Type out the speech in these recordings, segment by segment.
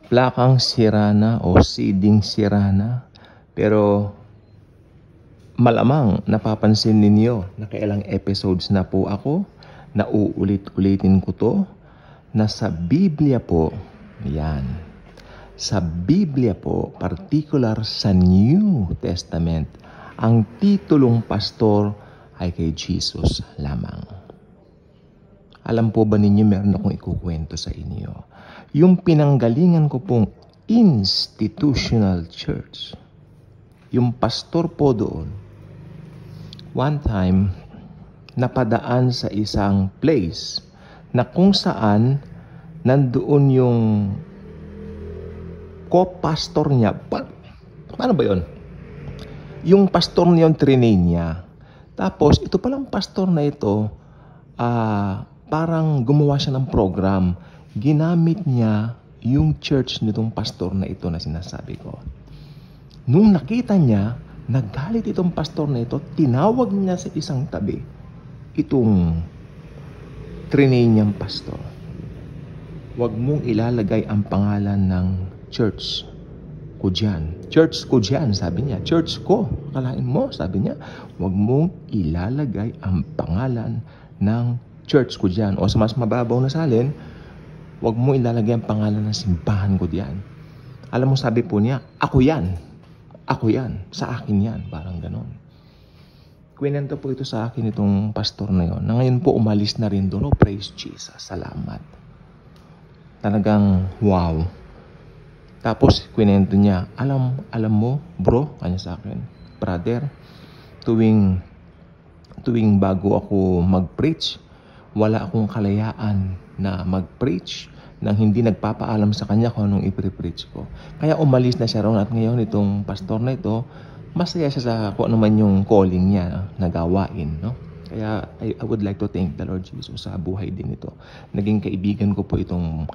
plakang sira na o seeding sira na. Pero malamang napapansin ninyo na kailang episodes na po ako, na uulit-ulitin ko to, na sa Biblia po, yan, sa Biblia po, particular sa New Testament, ang titulong pastor ay kay Jesus lamang. Alam po ba ninyo, meron akong ikukwento sa inyo. Yung pinanggalingan ko pong institutional church, yung pastor po doon, one time, napadaan sa isang place na kung saan nandoon yung co-pastor niya. Paano ba yun? Yung pastor niya, yung trinay niya. Tapos, ito palang pastor na ito, parang gumawa siya ng program. Ginamit niya yung church nitong pastor na ito na sinasabi ko. Nung nakita niya, naggalit itong pastor na ito, tinawag niya sa isang tabi itong trinay niyang pastor. Huwag mong ilalagay ang pangalan ng church ko dyan. Church ko dyan, sabi niya. Church ko. Kalain mo, sabi niya. Huwag mong ilalagay ang pangalan ng church ko dyan. O sa mas mababaw na salin, huwag mo ilalagay ang pangalan ng simbahan ko diyan. Alam mo, sabi po niya, ako yan. Ako yan. Sa akin yan. Parang ganon. Kwento po ito sa akin itong pastor na yon. Na ngayon po umalis na rin doon. Oh, praise Jesus. Salamat. Talagang wow. Tapos kwento niya, alam mo, bro, kanya sa akin, brother, tuwing bago ako mag-preach, wala akong kalayaan na mag-preach nang hindi nagpapaalam sa kanya kung anong i-preach ko. Kaya umalis na siya roon at ngayon itong pastor na ito, masaya siya sa kung ano man yung calling niya na gawain, no? Kaya I would like to thank the Lord Jesus sa buhay din ito. Naging kaibigan ko po itong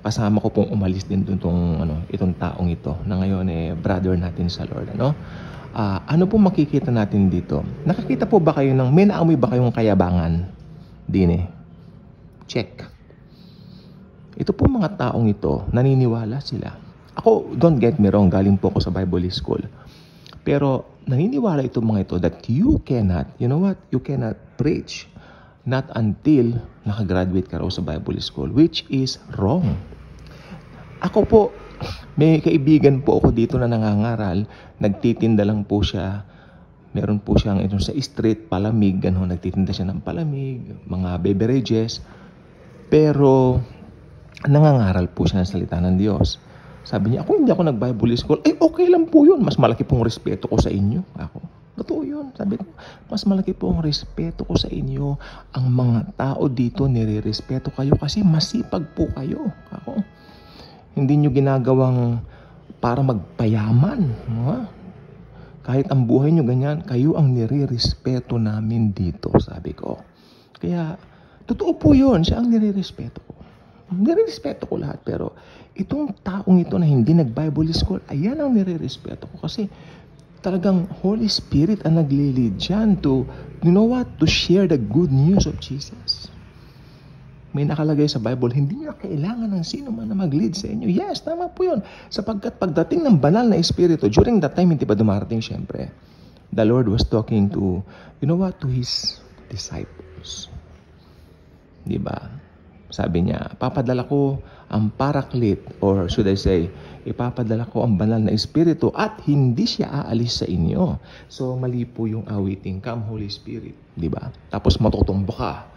kasama ko pong umalis din itong taong ito na ngayon brother natin sa Lord, ano? Ano po makikita natin dito? Nakakita po ba kayo may naamoy ba kayong kayabangan? Din check. Ito po mga taong ito, naniniwala sila. Ako, don't get me wrong, galing po ako sa Bible school. Pero naniniwala itong mga ito that you cannot preach not until nakagraduate ka raw sa Bible school, which is wrong. Ako po, may kaibigan po ako dito na nangangaral, nagtitinda lang po siya. Meron po siyang sa street, palamig, gano'n. Nagtitinda siya ng palamig, mga beverages. Pero, nangangaral po siya ng salita ng Diyos. Sabi niya, hindi ako nag-Bible school. Okay lang po yun. Mas malaki pong respeto ko sa inyo. Ako, totoo yun. Sabi ko, mas malaki pong respeto ko sa inyo. Ang mga tao dito, nire-respeto kayo kasi masipag po kayo. Ako, hindi nyo ginagawang para magpayaman. No? Kahit ang buhay nyo ganyan, kayo ang nire-respeto namin dito, sabi ko. Kaya, totoo po yun, siya ang nire-respeto ko. Nire-respeto ko lahat, pero itong taong ito na hindi nag-Bible school, ayan ang nire-respeto ko. Kasi talagang Holy Spirit ang nag-lead dyan to share the good news of Jesus. May nakalagay sa Bible, hindi niyo kailangan ng sino man na mag-lead sa inyo. Yes, tama po yun. Sapagkat pagdating ng banal na Espiritu, during that time, hindi pa dumarating syempre. The Lord was talking to His disciples. Diba? Sabi niya, papadala ko ang Paraclete, or should I say, ipapadala ko ang banal na Espiritu at hindi siya aalis sa inyo. So, mali po yung awiting, Come Holy Spirit. Diba? Tapos matutumbo ka.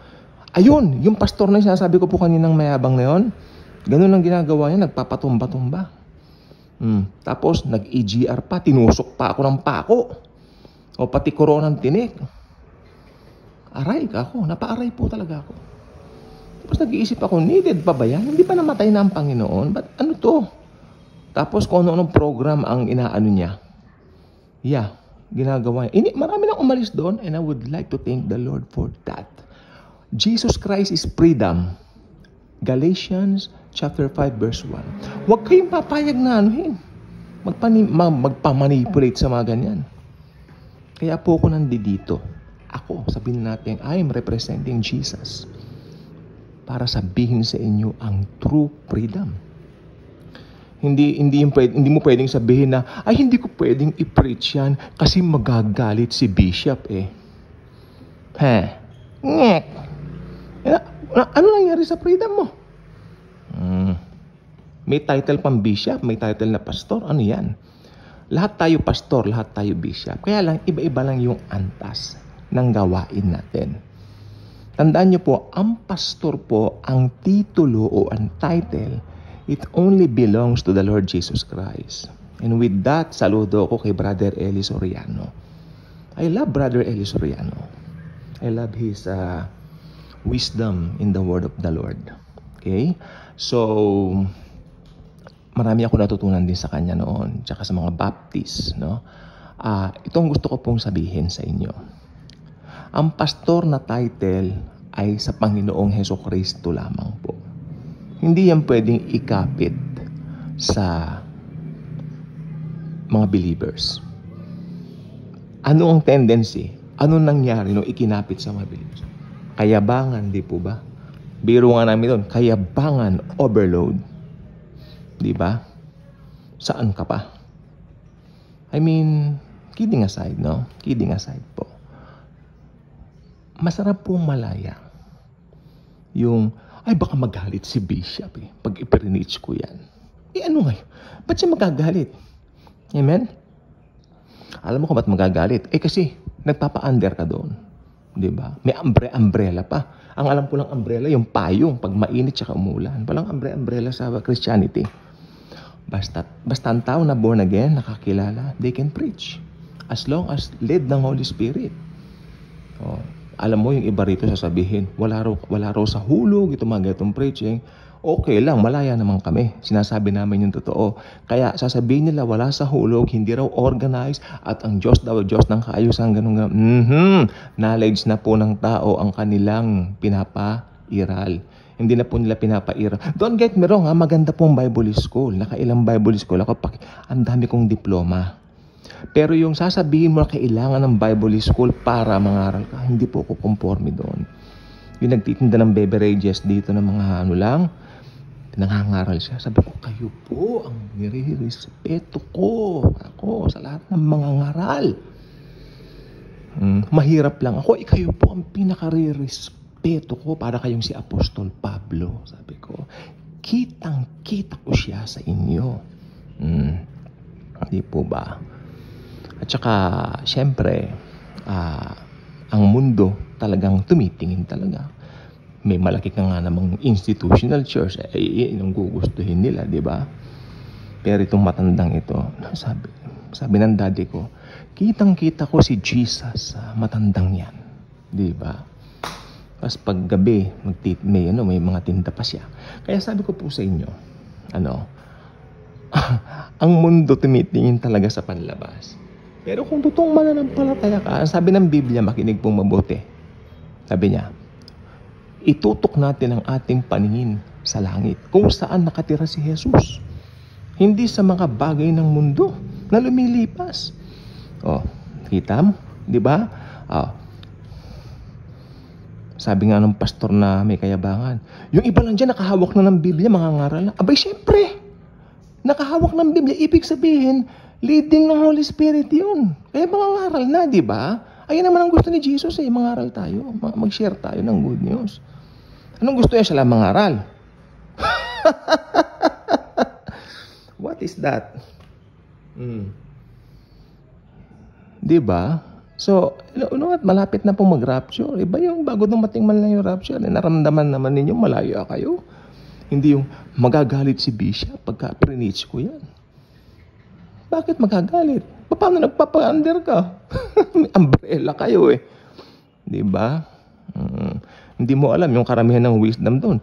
Ayun, yung pastor na sinasabi ko po kaninang mayabang na yun, ganun ang ginagawa niya, nagpapatumba-tumba. Tapos, nag-EGR pa, tinusok pa ako ng pako. O pati koronang tinik. Aray ako, napaaray po talaga ako. Tapos nag-iisip ako, needed pa ba yan? Hindi pa namatay na ang Panginoon? Ba't ano to? Tapos kung ano-anong program ang inaano niya. Yeah, ginagawa niya. Marami nang umalis doon, and I would like to thank the Lord for that. Jesus Christ is freedom. Galatians chapter 5 verse 1. Huwag kayong papayag na magpamanipulate sa mga ganyan. Kaya po ako nandito. Ako, sabihin natin, I am representing Jesus para sabihin sa inyo ang true freedom. Hindi mo pwedeng sabihin na, ay hindi ko pwedeng i-preach yan kasi magagalit si bishop eh. Ngek. Ano nangyari sa freedom mo? May title pang bishop, may title na pastor, ano yan? Lahat tayo pastor, lahat tayo bishop. Kaya lang, iba-iba lang yung antas ng gawain natin. Tandaan nyo po, ang pastor po, ang titulo o ang title, it only belongs to the Lord Jesus Christ. And with that, saludo ko kay Brother Eli Soriano. I love Brother Eli Soriano. I love his wisdom in the word of the Lord. Okay? So, marami ako natutunan din sa kanya noon, tsaka sa mga Baptist, no? Itong gusto ko pong sabihin sa inyo. Ang pastor na title ay sa Panginoong Hesukristo lamang po. Hindi yan pwedeng ikapit sa mga believers. Ano ang tendency? Ano nangyari nung ikinapit sa mga believers? Kayabangan, di po ba? Biro nga namin doon, kayabangan, overload. Di ba? Saan ka pa? I mean, kidding aside, no? Kidding aside po. Masarap pong malaya. Yung, ay baka magalit si bishop eh, pag iprinitch ko yan. Ano ngayon? Ba't siya magagalit? Amen? Alam mo kung ba't magagalit? Kasi, nagpapa-under ka doon. Diba? May umbrella pa. Ang alam ko lang umbrella, yung payong, pag mainit siya umulan. Walang umbrella sa Christianity. Basta ang tao na born again, nakakilala, they can preach. As long as led ng Holy Spirit. Alam mo, yung iba rito sasabihin, wala raw sa hulog, ito mga ganitong preaching. Okay lang, malaya naman kami. Sinasabi namin yung totoo. Kaya sasabihin nila, wala sa hulog, hindi raw organized, at ang Diyos daw, Diyos ng kaayusan, ganun. Knowledge na po ng tao ang kanilang pinapairal. Hindi na po nila pinapairal. Don't get me wrong, maganda pong Bible school. Nakailang Bible school ako, ang dami kong diploma. Pero yung sasabihin mo na kailangan ng Bible school para mangaral ka, hindi po ako conforme doon. Yung nagtitinda ng beverages dito ng mga nangangaral siya. Sabi ko, kayo po ang nire-respeto ko. Ako sa lahat ng mga ngaral. Mahirap lang ako. Kayo po ang pinaka-respeto ko para kayong si Apostol Pablo. Sabi ko, kitang-kita ko siya sa inyo. Hindi po ba? At saka, syempre, ang mundo talagang tumitingin talaga. May malaki ka nga namang institutional church, yung gugustuhin nila, di ba? Pero itong matandang ito, sabi ng daddy ko, kitang-kita ko si Jesus sa matandang yan. Di ba? Tapos pag gabi, may mga tinda pa siya. Kaya sabi ko po sa inyo, ang mundo tumitingin talaga sa panlabas. Pero kung totoong mananampalataya ka, sabi ng Biblia, makinig pong mabuti. Sabi niya, itutok natin ang ating paningin sa langit, kung saan nakatira si Jesus. Hindi sa mga bagay ng mundo na lumilipas. Kita mo? Di ba? Sabi nga ng pastor na may kayabangan, yung iba lang dyan nakahawak na ng Biblia, mga ngaral na. Abay, syempre, nakahawak ng Biblia, ibig sabihin, leading ng Holy Spirit yun. Kaya mangangaral na, di ba? Ayun naman ang gusto ni Jesus mangaral tayo. Mag-share tayo ng good news. Anong gusto niya? Siya lang mangaral. What is that? Di ba? So, malapit na pong mag-rapture. Iba yung bago dumating man lang yung rapture. Naramdaman naman ninyo, malayo kayo. Hindi yung magagalit si Bishop pagka prinitch ko yan. Bakit magagalit? Paano nagpapa-under ka? May umbrella kayo eh. Diba? Hindi mo alam yung karamihan ng wisdom doon.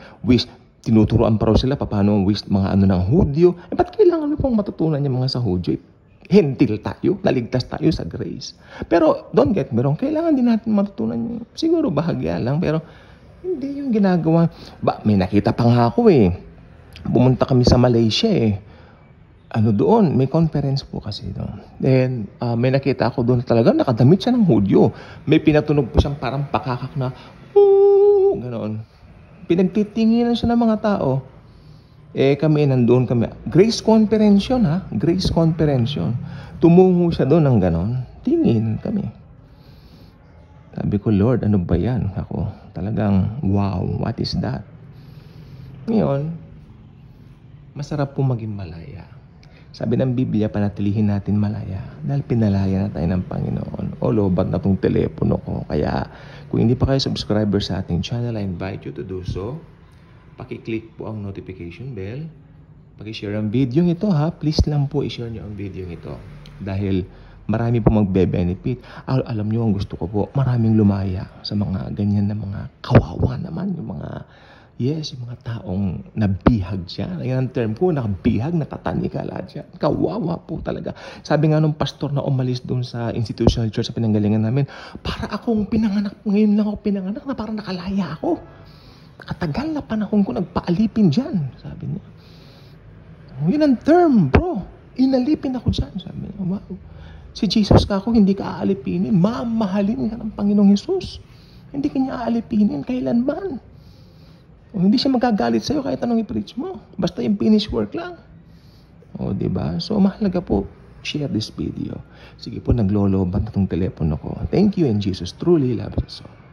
Tinuturoan pa raw sila paano mga ng Hudyo. Ba't kailangan mo pong matutunan yung mga sa Hudyo? Hentil tayo, naligtas tayo sa grace. Pero don't get me wrong, kailangan din natin matutunan yung, siguro bahagya lang, pero hindi yung ginagawa. May nakita pa nga ako eh. Pumunta kami sa Malaysia eh. Doon, may conference po kasi doon. Then, may nakita ako doon talaga, nakadamit siya ng Hudyo. May pinatunog po siyang parang pakakak na, ganoon. Pinagtitinginan siya ng mga tao. Kami, nandoon kami. Grace Conference yun, ha? Grace Conference yun. Tumungo siya doon ng ganon. Tingin kami. Sabi ko, Lord, ano ba yan? Ako, talagang, wow, what is that? Ngayon, masarap po maging malaya. Sabi ng Biblia, panatilihin natin malaya. Dahil pinalaya na tayo ng Panginoon. O, lobat na tong telepono ko. Kaya, kung hindi pa kayo subscriber sa ating channel, I invite you to do so. Paki-click po ang notification bell. Paki-share ang video ito, ha. Please lang po i-share nyo ang video ito. Dahil marami po magbe-benefit. Alam nyo, ang gusto ko po, maraming lumaya sa mga ganyan na mga kawawa naman. Yung mga, yung mga taong nabihag siya. Yan ang term ko, nakabihag, natatanika lahat siya. Kawawa po talaga. Sabi nga nung pastor na umalis doon sa institutional church sa pinanggalingan namin, para akong pinanganak, ngayon lang ako pinanganak na parang nakalaya ako. Katagal na panahon ko nagpaalipin dyan, sabi niya. Yun ang term, bro. Inalipin ako dyan, sabi niya. Wow. Si Jesus ka ako, hindi ka aalipinin. Mamahalin ka ng Panginoong Jesus. Hindi ka niya aalipinin kailanman. O, hindi siya magagalit sa'yo kahit anong i-preach mo. Basta yung finish work lang. O, diba? So, mahalaga po, share this video. Sige po, naglolobat na itong telepono ko. Thank you, and Jesus truly loves us all.